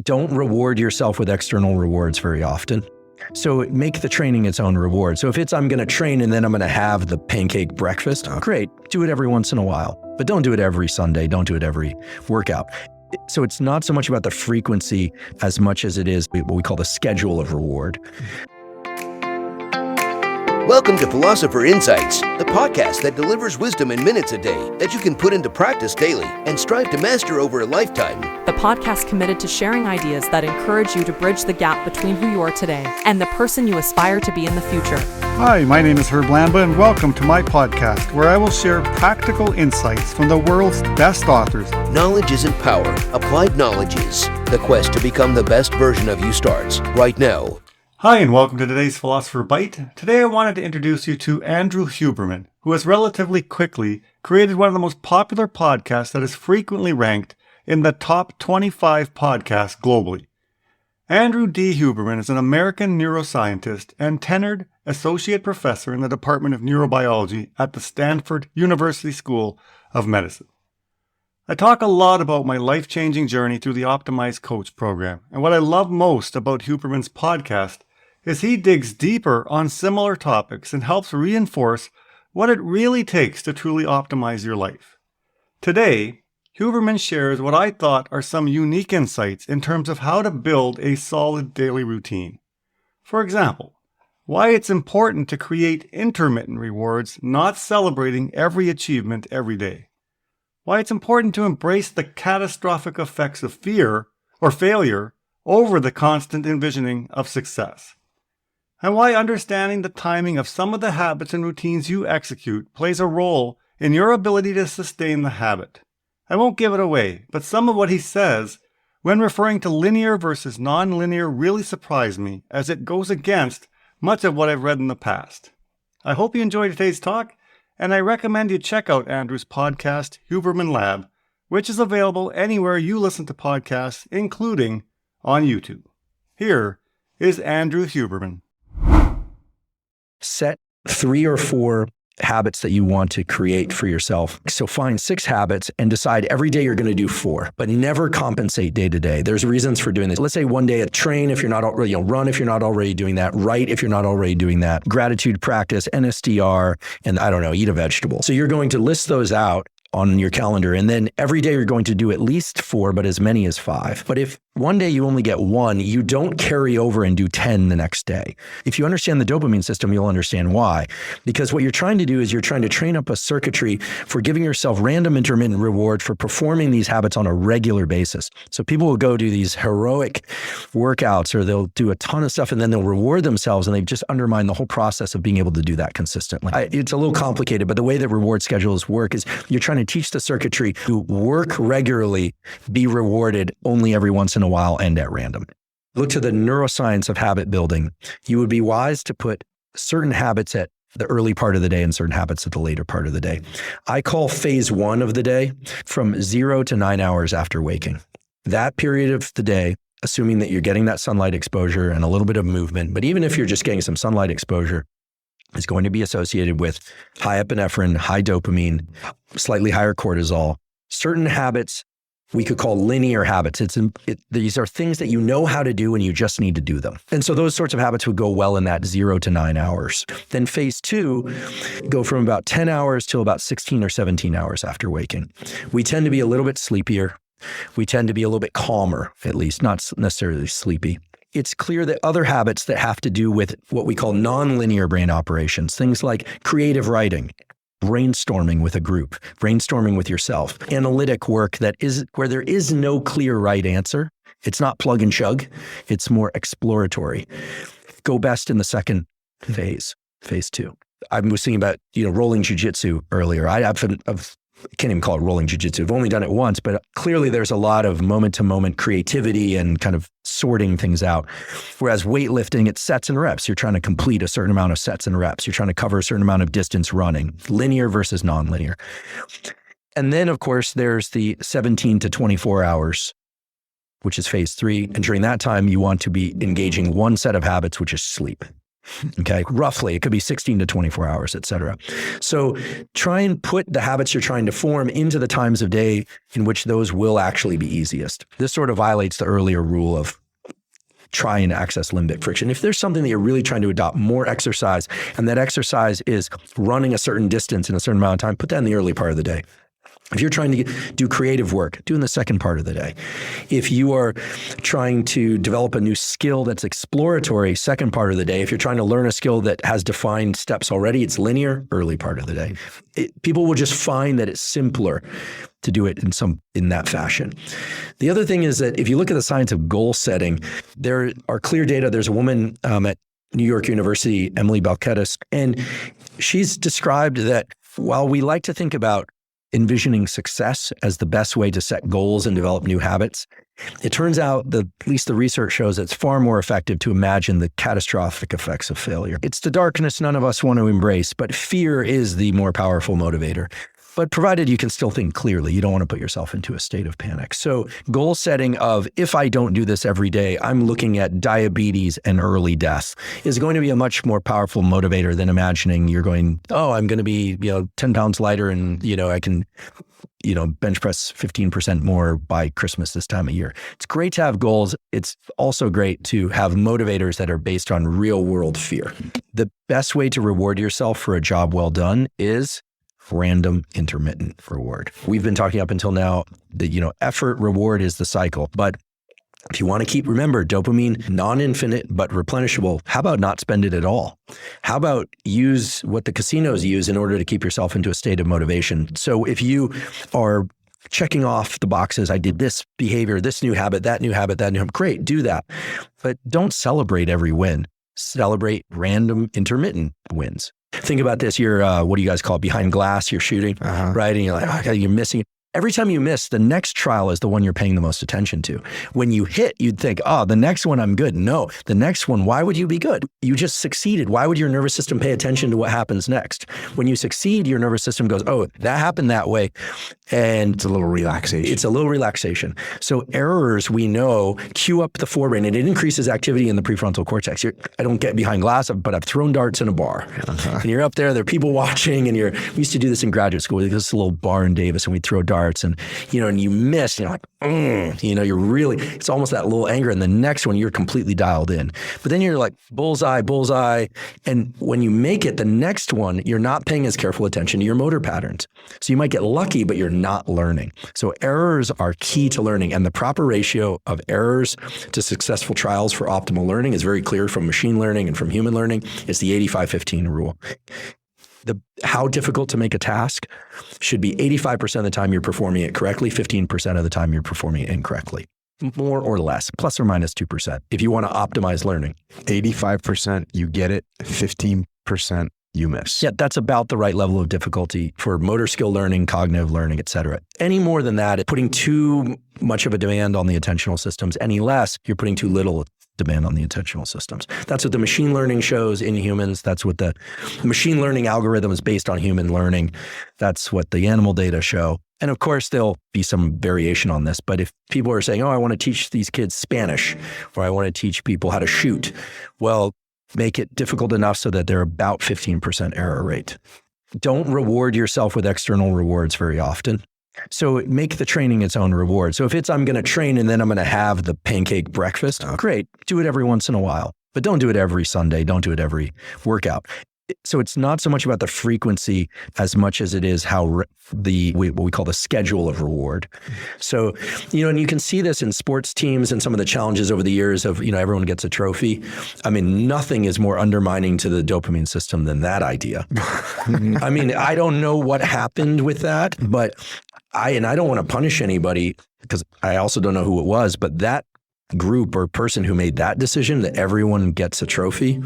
don't reward yourself with external rewards very often. So make the training its own reward. So if it's, I'm going to train and then I'm going to have the pancake breakfast, great, do it every once in a while, but don't do it every Sunday. Don't do it every workout. So it's not so much about the frequency as much as it is what we call the schedule of reward. Welcome to Philosopher Insights, the podcast that delivers wisdom in minutes a day that you can put into practice daily and strive to master over a lifetime. The podcast committed to sharing ideas that encourage you to bridge the gap between who you are today and the person you aspire to be in the future. Hi, my name is Huberman Lab, and welcome to my podcast where I will share practical insights from the world's best authors. Knowledge isn't power. Applied knowledge is. The quest to become the best version of you starts right now. Hi, and welcome to today's Philosopher Byte. Today I wanted to introduce you to Andrew Huberman, who has relatively quickly created one of the most popular podcasts that is frequently ranked in the top 25 podcasts globally. Andrew D. Huberman is an American neuroscientist and tenured associate professor in the Department of Neurobiology at the Stanford University School of Medicine. I talk a lot about my life-changing journey through the Optimized Coach program, and what I love most about Huberman's podcast is he digs deeper on similar topics and helps reinforce what it really takes to truly optimize your life. Today, Huberman shares what I thought are some unique insights in terms of how to build a solid daily routine. For example, why it's important to create intermittent rewards, not celebrating every achievement every day. Why it's important to embrace the catastrophic effects of fear or failure over the constant envisioning of success. And why understanding the timing of some of the habits and routines you execute plays a role in your ability to sustain the habit. I won't give it away, but some of what he says when referring to linear versus non-linear really surprised me, as it goes against much of what I've read in the past. I hope you enjoyed today's talk, and I recommend you check out Andrew's podcast, Huberman Lab, which is available anywhere you listen to podcasts, including on YouTube. Here is Andrew Huberman. Set 3 or 4 habits that you want to create for yourself. So find 6 habits and decide every day you're going to do 4, but never compensate day to day. There's reasons for doing this. Let's say one day a train if you're not already, run if you're not already doing that, write if you're not already doing that, gratitude practice, NSDR, and eat a vegetable. So you're going to list those out on your calendar, and then every day you're going to do at least 4, but as many as 5. But if one day you only get 1, you don't carry over and do 10 the next day. If you understand the dopamine system, you'll understand why. Because what you're trying to do is you're trying to train up a circuitry for giving yourself random intermittent reward for performing these habits on a regular basis. So people will go do these heroic workouts, or they'll do a ton of stuff and then they'll reward themselves, and they've just undermined the whole process of being able to do that consistently. It's a little complicated, but the way that reward schedules work is you're trying to teach the circuitry to work regularly, be rewarded only every once in a while and at random. Look to the neuroscience of habit building. You would be wise to put certain habits at the early part of the day and certain habits at the later part of the day. I call phase 1 of the day from 0 to 9 hours after waking. That period of the day, assuming that you're getting that sunlight exposure and a little bit of movement, but even if you're just getting some sunlight exposure, is going to be associated with high epinephrine, high dopamine, slightly higher cortisol. Certain habits we could call linear habits. These are things that you know how to do and you just need to do them. And so those sorts of habits would go well in that 0 to 9 hours. Then phase 2, go from about 10 hours till about 16 or 17 hours after waking. We tend to be a little bit sleepier. We tend to be a little bit calmer, at least, not necessarily sleepy. It's clear that other habits that have to do with what we call nonlinear brain operations, things like creative writing, brainstorming with a group, brainstorming with yourself, analytic work that is where there is no clear right answer. It's not plug and chug. It's more exploratory. Go best in the second phase 2. I was thinking about, rolling jujitsu earlier. I can't even call it rolling jiu-jitsu. I've only done it once, but clearly there's a lot of moment-to-moment creativity and kind of sorting things out. Whereas weightlifting, it's sets and reps. You're trying to complete a certain amount of sets and reps. You're trying to cover a certain amount of distance running, linear versus non-linear. And then, of course, there's the 17 to 24 hours, which is phase 3. And during that time, you want to be engaging one set of habits, which is sleep. Okay, roughly, it could be 16 to 24 hours, et cetera. So try and put the habits you're trying to form into the times of day in which those will actually be easiest. This sort of violates the earlier rule of try and access limbic friction. If there's something that you're really trying to adopt, more exercise, and that exercise is running a certain distance in a certain amount of time, put that in the early part of the day. If you're trying to do creative work, do in the second part of the day. If you are trying to develop a new skill that's exploratory, second part of the day. If you're trying to learn a skill that has defined steps already, it's linear, early part of the day. People will just find that it's simpler to do it in that fashion. The other thing is that if you look at the science of goal setting, there are clear data. There's a woman at New York University, Emily Balketis, and she's described that while we like to think about envisioning success as the best way to set goals and develop new habits, it turns out that at least the research shows it's far more effective to imagine the catastrophic effects of failure. It's the darkness none of us want to embrace, but fear is the more powerful motivator. But provided you can still think clearly, you don't want to put yourself into a state of panic. So goal setting of, if I don't do this every day, I'm looking at diabetes and early death, is going to be a much more powerful motivator than imagining you're going, oh, I'm going to be 10 pounds lighter and I can bench press 15% more by Christmas this time of year. It's great to have goals. It's also great to have motivators that are based on real world fear. The best way to reward yourself for a job well done is random intermittent reward. We've been talking up until now that, effort reward is the cycle. But if you want to remember, dopamine, non-infinite, but replenishable, how about not spend it at all? How about use what the casinos use in order to keep yourself into a state of motivation? So if you are checking off the boxes, I did this behavior, this new habit, that new habit, great, do that. But don't celebrate every win. Celebrate random intermittent wins. Think about this. You're, what do you guys call it? Behind glass, you're shooting, right? And you're like, you're missing. Every time you miss, the next trial is the one you're paying the most attention to. When you hit, you'd think, oh, the next one I'm good. No, the next one, why would you be good? You just succeeded. Why would your nervous system pay attention to what happens next? When you succeed, your nervous system goes, oh, that happened that way. And it's a little relaxation. So errors, we know, cue up the forebrain, and it increases activity in the prefrontal cortex. I don't get behind glass, but I've thrown darts in a bar. And you're up there are people watching, and we used to do this in graduate school. There's this little bar in Davis, and we'd throw darts. And you miss, you're like, you're really, it's almost that little anger. And the next one, you're completely dialed in. But then you're like, bullseye. And when you make it, the next one, you're not paying as careful attention to your motor patterns. So you might get lucky, but you're not learning. So errors are key to learning. And the proper ratio of errors to successful trials for optimal learning is very clear from machine learning and from human learning. It's the 85-15 rule. How difficult to make a task should be 85% of the time you're performing it correctly, 15% of the time you're performing it incorrectly. More or less, plus or minus 2%, if you want to optimize learning. 85% you get it, 15% you miss. Yeah, that's about the right level of difficulty for motor skill learning, cognitive learning, et cetera. Any more than that, putting too much of a demand on the attentional systems. Any less, you're putting too little demand on the attentional systems. That's what the machine learning shows in humans. That's what the machine learning algorithms based on human learning. That's what the animal data show. And of course, there'll be some variation on this. But if people are saying, oh, I want to teach these kids Spanish, or I want to teach people how to shoot, well, make it difficult enough so that they're about 15% error rate. Don't reward yourself with external rewards very often. So make the training its own reward. So if it's, I'm going to train and then I'm going to have the pancake breakfast, great. Do it every once in a while, but don't do it every Sunday. Don't do it every workout. So it's not so much about the frequency as much as it is how what we call the schedule of reward. So, and you can see this in sports teams and some of the challenges over the years of, everyone gets a trophy. I mean, nothing is more undermining to the dopamine system than that idea. I mean, I don't know what happened with that, but I don't want to punish anybody because I also don't know who it was, but that group or person who made that decision that everyone gets a trophy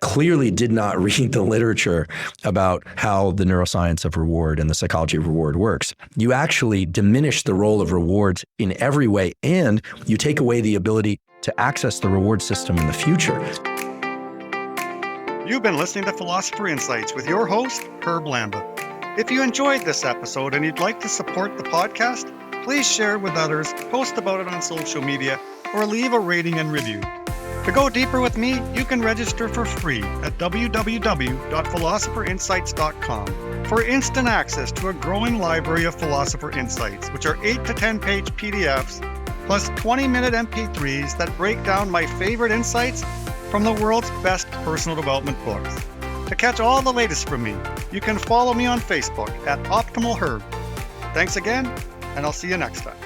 clearly did not read the literature about how the neuroscience of reward and the psychology of reward works. You actually diminish the role of rewards in every way, and you take away the ability to access the reward system in the future. You've been listening to Philosopher Insights with your host, Herb Lamba. If you enjoyed this episode and you'd like to support the podcast, please share it with others, post about it on social media, or leave a rating and review. To go deeper with me, you can register for free at www.philosopherinsights.com for instant access to a growing library of Philosopher Insights, which are 8 to 10 page PDFs plus 20-minute MP3s that break down my favorite insights from the world's best personal development books. To catch all the latest from me, you can follow me on Facebook at Optimal Herb. Thanks again, and I'll see you next time.